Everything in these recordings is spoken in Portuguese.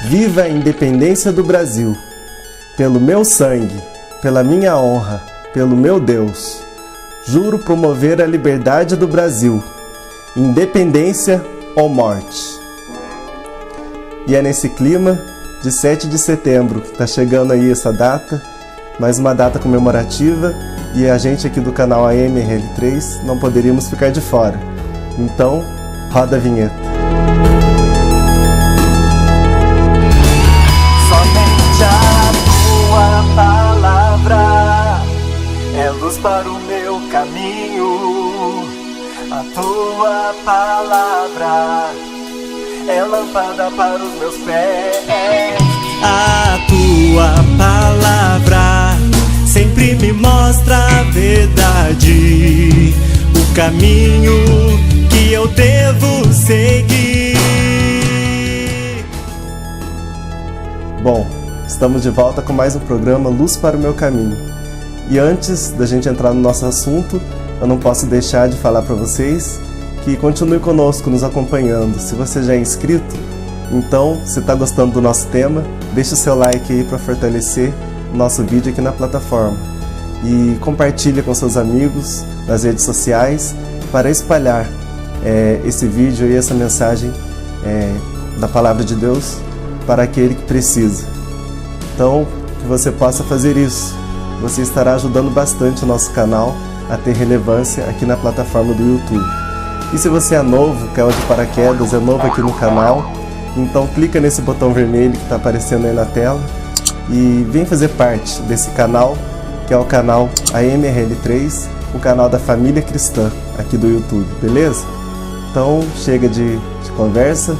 Viva a independência do Brasil! Pelo meu sangue, pela minha honra, pelo meu Deus, juro promover a liberdade do Brasil, independência ou morte. E é nesse clima de 7 de setembro que está chegando aí essa data, mais uma data comemorativa, e a gente aqui do canal AMRL3 não poderíamos ficar de fora. Então, roda a vinheta. Somente a tua palavra é luz para o meu caminho. A tua palavra é lâmpada para os meus pés. A tua palavra sempre me mostra a verdade, o caminho que eu devo seguir. Bom, estamos de volta com mais um programa Luz para o Meu Caminho. E antes da gente entrar no nosso assunto, eu não posso deixar de falar para vocês que continue conosco, nos acompanhando. Se você já é inscrito, então, se está gostando do nosso tema, deixa o seu like aí para fortalecer o nosso vídeo aqui na plataforma. E compartilha com seus amigos nas redes sociais para espalhar esse vídeo e essa mensagem da Palavra de Deus para aquele que precisa. Então, que você possa fazer isso. Você estará ajudando bastante o nosso canal a ter relevância aqui na plataforma do YouTube. E se você é novo, caiu de paraquedas, é novo aqui no canal, então clica nesse botão vermelho que está aparecendo aí na tela e vem fazer parte desse canal, que é o canal AMRL3, o canal da família cristã aqui do YouTube, beleza? Então chega de conversa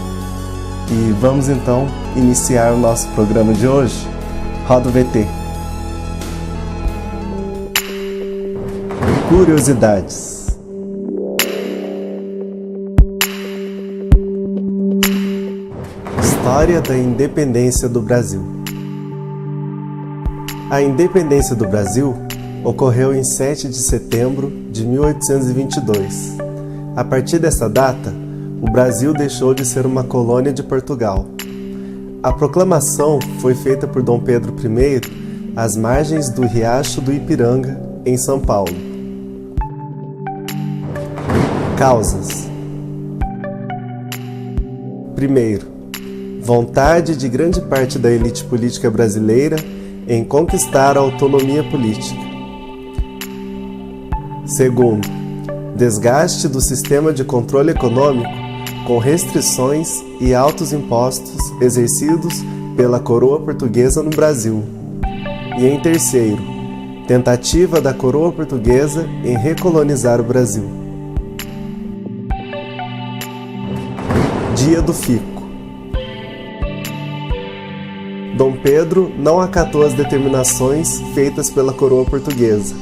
e vamos então iniciar o nosso programa de hoje. Roda o VT. Curiosidades. História da independência do Brasil. A independência do Brasil ocorreu em 7 de setembro de 1822. A partir dessa data, o Brasil deixou de ser uma colônia de Portugal. A proclamação foi feita por Dom Pedro I às margens do Riacho do Ipiranga, em São Paulo. Causas. Primeiro, vontade de grande parte da elite política brasileira em conquistar a autonomia política. Segundo, desgaste do sistema de controle econômico com restrições e altos impostos exercidos pela coroa portuguesa no Brasil. E em terceiro, tentativa da coroa portuguesa em recolonizar o Brasil. Dia do Fico. Dom Pedro não acatou as determinações feitas pela coroa portuguesa,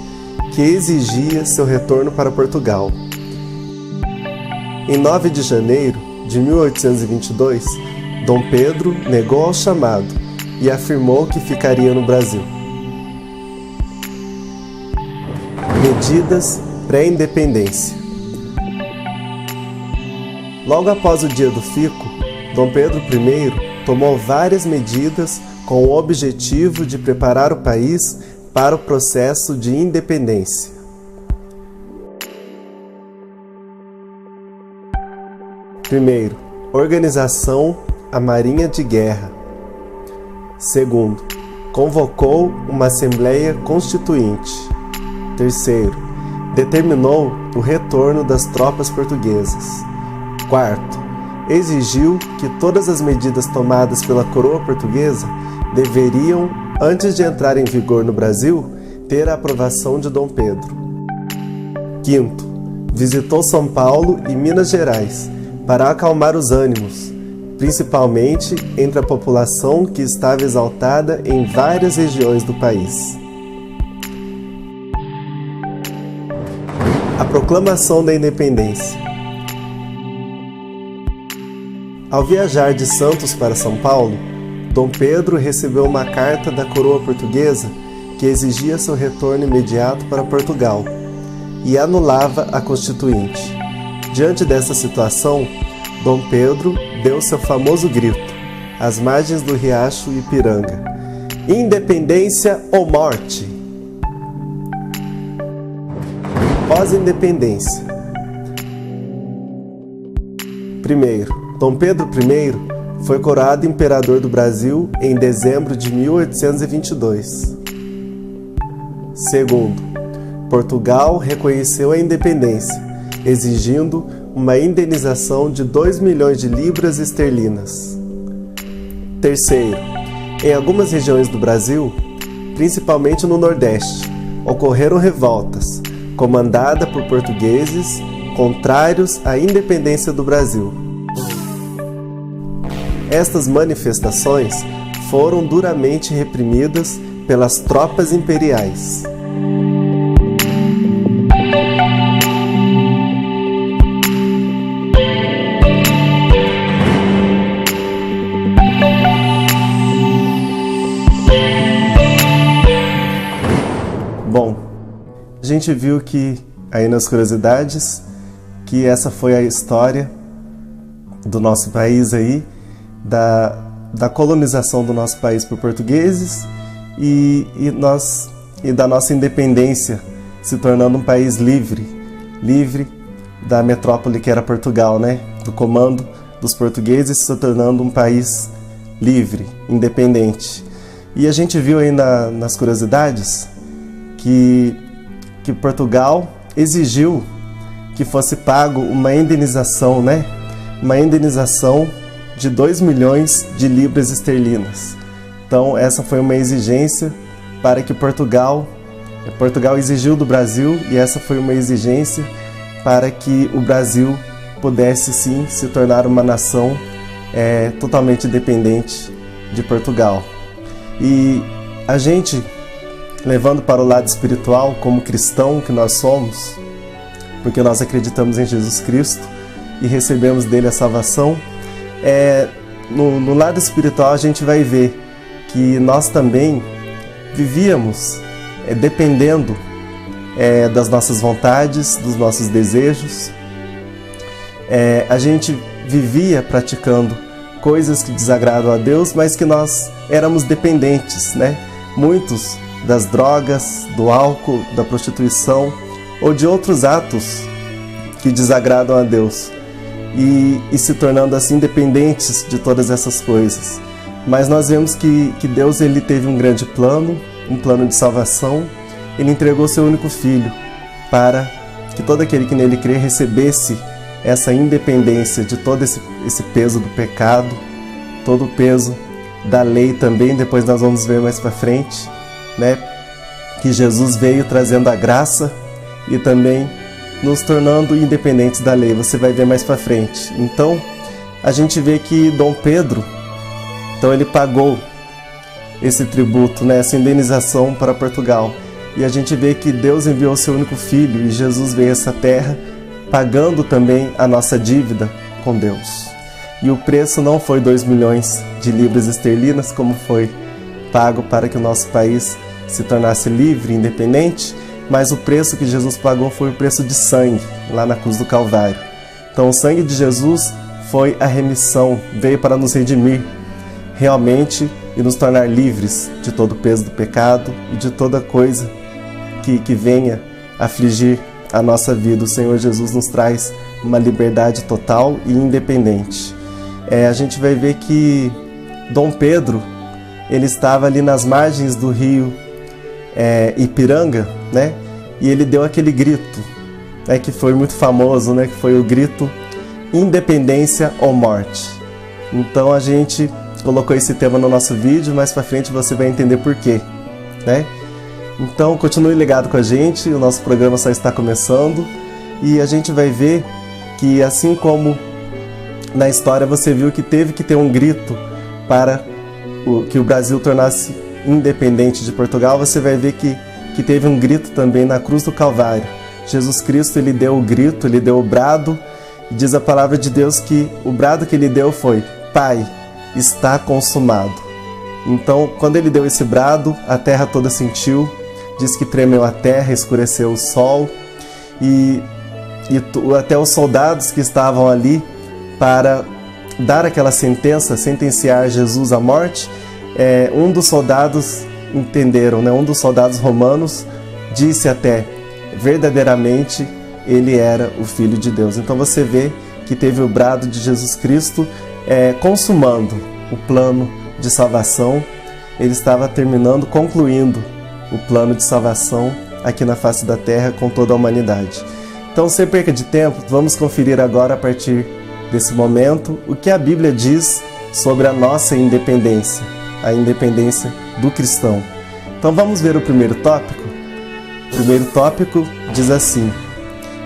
que exigia seu retorno para Portugal. Em 9 de janeiro de 1822, Dom Pedro negou ao chamado e afirmou que ficaria no Brasil. Medidas pré-independência. Logo após o Dia do Fico, Dom Pedro I tomou várias medidas com o objetivo de preparar o país para o processo de independência. Primeiro, organização a Marinha de Guerra. Segundo, convocou uma Assembleia Constituinte. Terceiro, determinou o retorno das tropas portuguesas. Quarto, exigiu que todas as medidas tomadas pela coroa portuguesa deveriam, antes de entrar em vigor no Brasil, ter a aprovação de Dom Pedro. Quinto, visitou São Paulo e Minas Gerais para acalmar os ânimos, principalmente entre a população que estava exaltada em várias regiões do país. A proclamação da independência. Ao viajar de Santos para São Paulo, Dom Pedro recebeu uma carta da coroa portuguesa que exigia seu retorno imediato para Portugal e anulava a Constituinte. Diante dessa situação, Dom Pedro deu seu famoso grito: às margens do riacho Ipiranga. Independência ou morte? Pós-independência. Primeiro, Dom Pedro I foi coroado imperador do Brasil em dezembro de 1822. Segundo, Portugal reconheceu a independência, exigindo uma indenização de 2 milhões de libras esterlinas. Terceiro, em algumas regiões do Brasil, principalmente no Nordeste, ocorreram revoltas, comandadas por portugueses contrários à independência do Brasil. Estas manifestações foram duramente reprimidas pelas tropas imperiais. Bom, a gente viu que, aí nas curiosidades, que essa foi a história do nosso país aí, da colonização do nosso país por portugueses e da nossa independência, se tornando um país livre da metrópole que era Portugal, né? Do comando dos portugueses, se tornando um país livre, independente. E a gente viu aí nas curiosidades que Portugal exigiu que fosse pago uma indenização, né? Uma indenização de 2 milhões de libras esterlinas. Então essa foi uma exigência para que Portugal exigiu do Brasil, e essa foi uma exigência para que o Brasil pudesse sim se tornar uma nação totalmente independente de Portugal. E a gente, levando para o lado espiritual, como cristão que nós somos, porque nós acreditamos em Jesus Cristo e recebemos dele a salvação, no lado espiritual a gente vai ver que nós também vivíamos dependendo das nossas vontades, dos nossos desejos. A gente vivia praticando coisas que desagradam a Deus, mas que nós éramos dependentes, né? Muitos das drogas, do álcool, da prostituição ou de outros atos que desagradam a Deus, e se tornando assim dependentes de todas essas coisas. Mas nós vemos que Deus ele teve um grande plano, um plano de salvação. Ele entregou seu único Filho para que todo aquele que nele crê recebesse essa independência de todo esse peso do pecado, todo o peso da lei também. Depois nós vamos ver mais para frente, né, que Jesus veio trazendo a graça e também nos tornando independentes da lei. Você vai ver mais para frente. Então, a gente vê que Dom Pedro, então ele pagou esse tributo, né, essa indenização para Portugal. E a gente vê que Deus enviou seu único Filho e Jesus veio a essa terra pagando também a nossa dívida com Deus. E o preço não foi 2 milhões de libras esterlinas, como foi pago para que o nosso país se tornasse livre e independente, mas o preço que Jesus pagou foi o preço de sangue, lá na cruz do Calvário. Então o sangue de Jesus foi a remissão, veio para nos redimir realmente e nos tornar livres de todo o peso do pecado e de toda coisa que venha afligir a nossa vida. O Senhor Jesus nos traz uma liberdade total e independente. A gente vai ver que Dom Pedro, ele estava ali nas margens do rio Ipiranga, né? E ele deu aquele grito, né, que foi muito famoso, né? Que foi o grito Independência ou Morte. Então a gente colocou esse tema no nosso vídeo, mais pra frente você vai entender por quê, né? Então continue ligado com a gente, o nosso programa só está começando e a gente vai ver que, assim como na história você viu que teve que ter um grito para que o Brasil tornasse independente de Portugal, você vai ver que teve um grito também na cruz do Calvário. Jesus Cristo, ele deu o grito, ele deu o brado, e diz a palavra de Deus que o brado que ele deu foi: Pai, está consumado. Então, quando ele deu esse brado, a terra toda sentiu, diz que tremeu a terra, escureceu o sol, e até os soldados que estavam ali para dar aquela sentença, sentenciar Jesus à morte, um dos soldados entenderam, né? Um dos soldados romanos disse até, verdadeiramente ele era o Filho de Deus. Então você vê que teve o brado de Jesus Cristo consumando o plano de salvação. Ele estava terminando, concluindo o plano de salvação aqui na face da terra com toda a humanidade. Então, sem perca de tempo, vamos conferir agora, a partir desse momento, o que a Bíblia diz sobre a nossa independência, a independência do cristão. Então vamos ver o primeiro tópico. O primeiro tópico diz assim: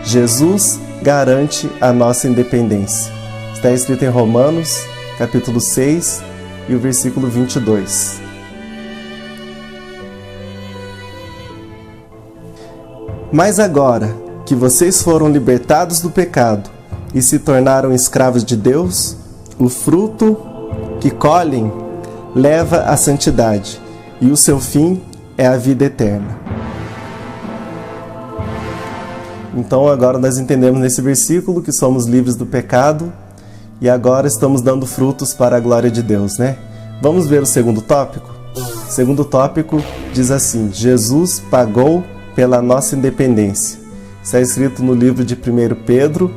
Jesus garante a nossa independência. Está escrito em Romanos, capítulo 6, e o versículo 22. Mas agora que vocês foram libertados do pecado e se tornaram escravos de Deus, o fruto que colhem leva à santidade, e o seu fim é a vida eterna. Então agora nós entendemos nesse versículo que somos livres do pecado e agora estamos dando frutos para a glória de Deus, né? Vamos ver o segundo tópico? O segundo tópico diz assim: Jesus pagou pela nossa independência. Está escrito no livro de 1 Pedro,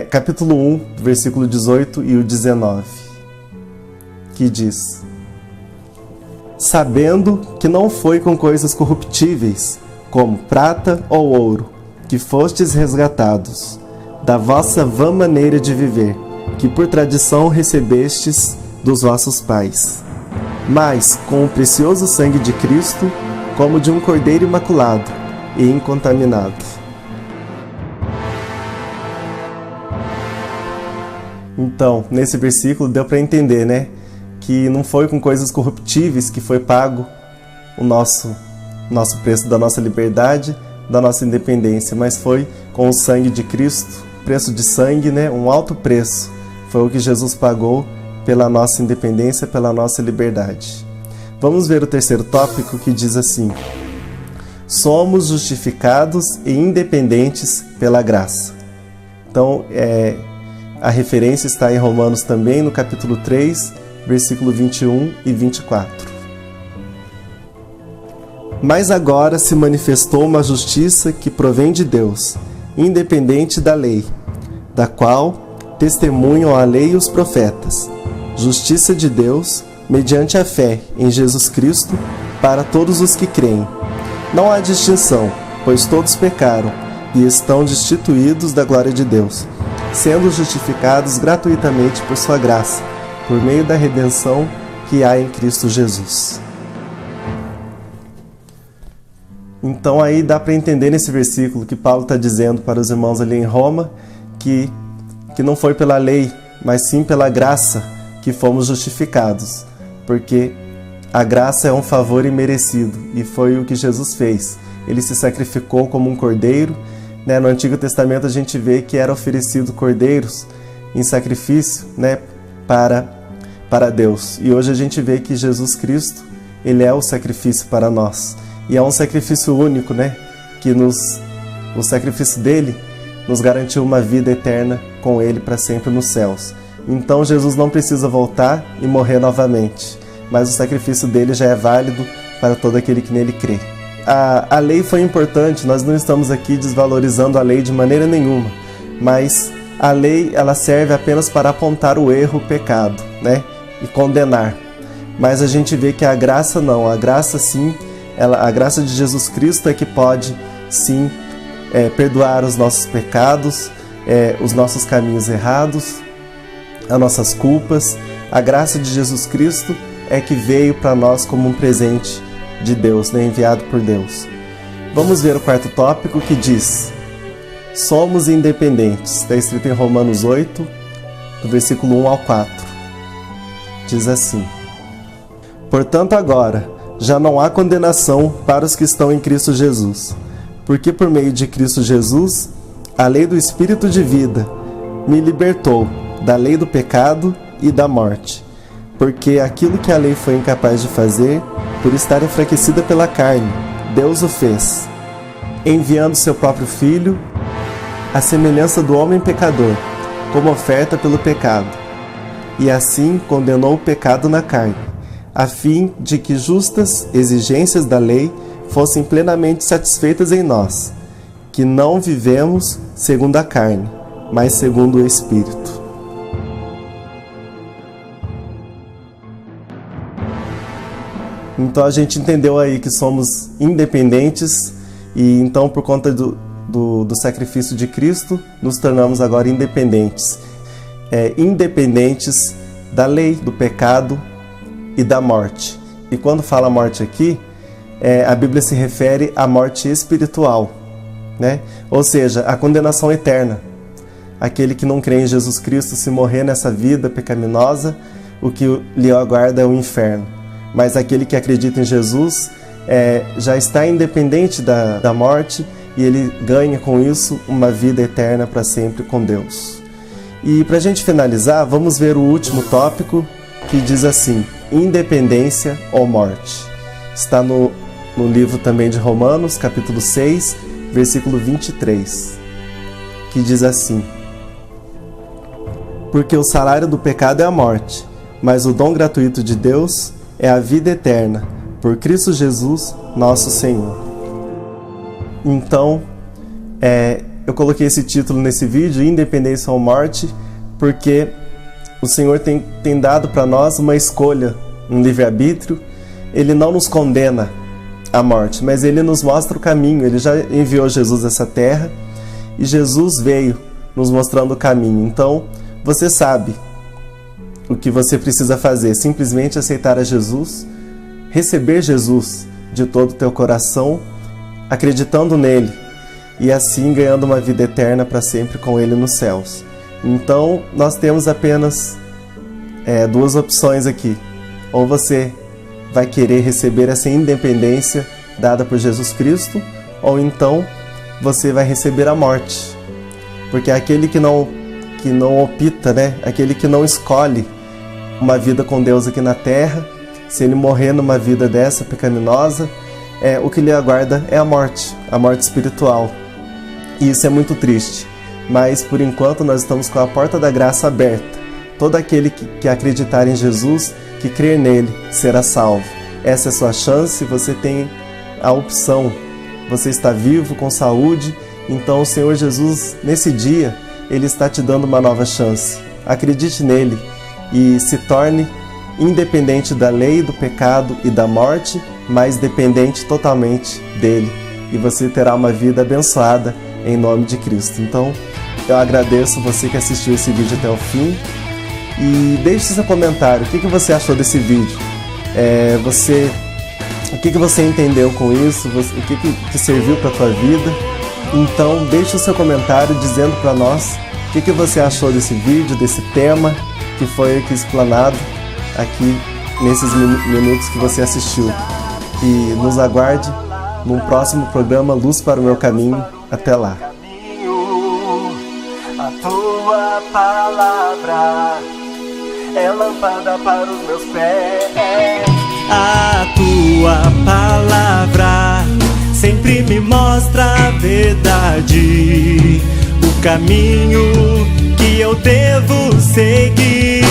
capítulo 1, versículo 18 e o 19, que diz: sabendo que não foi com coisas corruptíveis, como prata ou ouro, que fostes resgatados da vossa vã maneira de viver, que por tradição recebestes dos vossos pais, mas com o precioso sangue de Cristo, como de um cordeiro imaculado e incontaminado. Então, nesse versículo deu para entender, né, que não foi com coisas corruptíveis que foi pago o nosso preço da nossa liberdade, da nossa independência, mas foi com o sangue de Cristo, preço de sangue, né, um alto preço. Foi o que Jesus pagou pela nossa independência, pela nossa liberdade. Vamos ver o terceiro tópico, que diz assim: somos justificados e independentes pela graça. Então, a referência está em Romanos também, no capítulo 3, versículo 21 e 24. Mas agora se manifestou uma justiça que provém de Deus, independente da lei, da qual testemunham a lei e os profetas. Justiça de Deus, mediante a fé em Jesus Cristo, para todos os que creem. Não há distinção, pois todos pecaram e estão destituídos da glória de Deus, sendo justificados gratuitamente por sua graça, por meio da redenção que há em Cristo Jesus. Então aí dá para entender nesse versículo que Paulo está dizendo para os irmãos ali em Roma que não foi pela lei, mas sim pela graça que fomos justificados, porque a graça é um favor imerecido e foi o que Jesus fez. Ele se sacrificou como um cordeiro, né? No Antigo Testamento a gente vê que era oferecido cordeiros em sacrifício, né, para Deus, e hoje a gente vê que Jesus Cristo, ele é o sacrifício para nós. E é um sacrifício único, né? Que o sacrifício dele nos garantiu uma vida eterna com ele para sempre nos céus. Então Jesus não precisa voltar e morrer novamente, mas o sacrifício dele já é válido para todo aquele que nele crê. A lei foi importante, nós não estamos aqui desvalorizando a lei de maneira nenhuma, mas a lei ela serve apenas para apontar o erro, o pecado, né? E condenar. Mas a gente vê que a graça não, a graça sim, a graça de Jesus Cristo é que pode, sim, perdoar os nossos pecados, os nossos caminhos errados, as nossas culpas. A graça de Jesus Cristo é que veio para nós como um presente de Deus, né, enviado por Deus. Vamos ver o quarto tópico, que diz: somos independentes. Está escrito em Romanos 8, do versículo 1 ao 4. Diz assim: portanto agora já não há condenação para os que estão em Cristo Jesus, porque por meio de Cristo Jesus, a lei do Espírito de vida me libertou da lei do pecado e da morte, porque aquilo que a lei foi incapaz de fazer, por estar enfraquecida pela carne, Deus o fez, enviando seu próprio Filho, à semelhança do homem pecador, como oferta pelo pecado, e assim condenou o pecado na carne, a fim de que justas exigências da lei fossem plenamente satisfeitas em nós, que não vivemos segundo a carne, mas segundo o Espírito. Então a gente entendeu aí que somos independentes e então por conta do sacrifício de Cristo nos tornamos agora independentes. Independentes da lei, do pecado e da morte. E quando fala morte aqui, a Bíblia se refere à morte espiritual, né? Ou seja, a condenação eterna. Aquele que não crê em Jesus Cristo, se morrer nessa vida pecaminosa, o que lhe aguarda é o inferno. Mas aquele que acredita em Jesus já está independente da morte e ele ganha com isso uma vida eterna para sempre com Deus. E para a gente finalizar, vamos ver o último tópico que diz assim: independência ou morte. Está no livro também de Romanos, capítulo 6, versículo 23, que diz assim: porque o salário do pecado é a morte, mas o dom gratuito de Deus é a vida eterna, por Cristo Jesus, nosso Senhor. Então, eu coloquei esse título nesse vídeo, Independência ou Morte, porque o Senhor tem dado para nós uma escolha, um livre-arbítrio. Ele não nos condena à morte, mas Ele nos mostra o caminho. Ele já enviou Jesus a essa terra e Jesus veio nos mostrando o caminho. Então, você sabe o que você precisa fazer, simplesmente aceitar a Jesus, receber Jesus de todo o teu coração, acreditando nele e assim ganhando uma vida eterna para sempre com ele nos céus. Então nós temos apenas duas opções aqui: ou você vai querer receber essa independência dada por Jesus Cristo, ou então você vai receber a morte, porque aquele que não opta, né? Aquele que não escolhe uma vida com Deus aqui na terra, se ele morrer numa vida dessa pecaminosa, o que lhe aguarda é a morte espiritual. E isso é muito triste, mas por enquanto nós estamos com a porta da graça aberta. Todo aquele que acreditar em Jesus, que crer nele, será salvo. Essa é a sua chance, você tem a opção, você está vivo, com saúde, então o Senhor Jesus, nesse dia, Ele está te dando uma nova chance. Acredite nele e se torne independente da lei, do pecado e da morte, mas dependente totalmente dele. E você terá uma vida abençoada em nome de Cristo. Então, eu agradeço você que assistiu esse vídeo até o fim. E deixe seu comentário. O que você achou desse vídeo? O que você entendeu com isso? O que serviu para a tua vida? Então, deixe o seu comentário dizendo para nós o que você achou desse vídeo, desse tema que foi aqui explanado aqui nesses minutos que você assistiu. E nos aguarde num próximo programa Luz para o Meu Caminho. Até lá. A tua palavra é lâmpada para os meus pés. A tua palavra sempre me mostra a verdade, o caminho que eu devo seguir.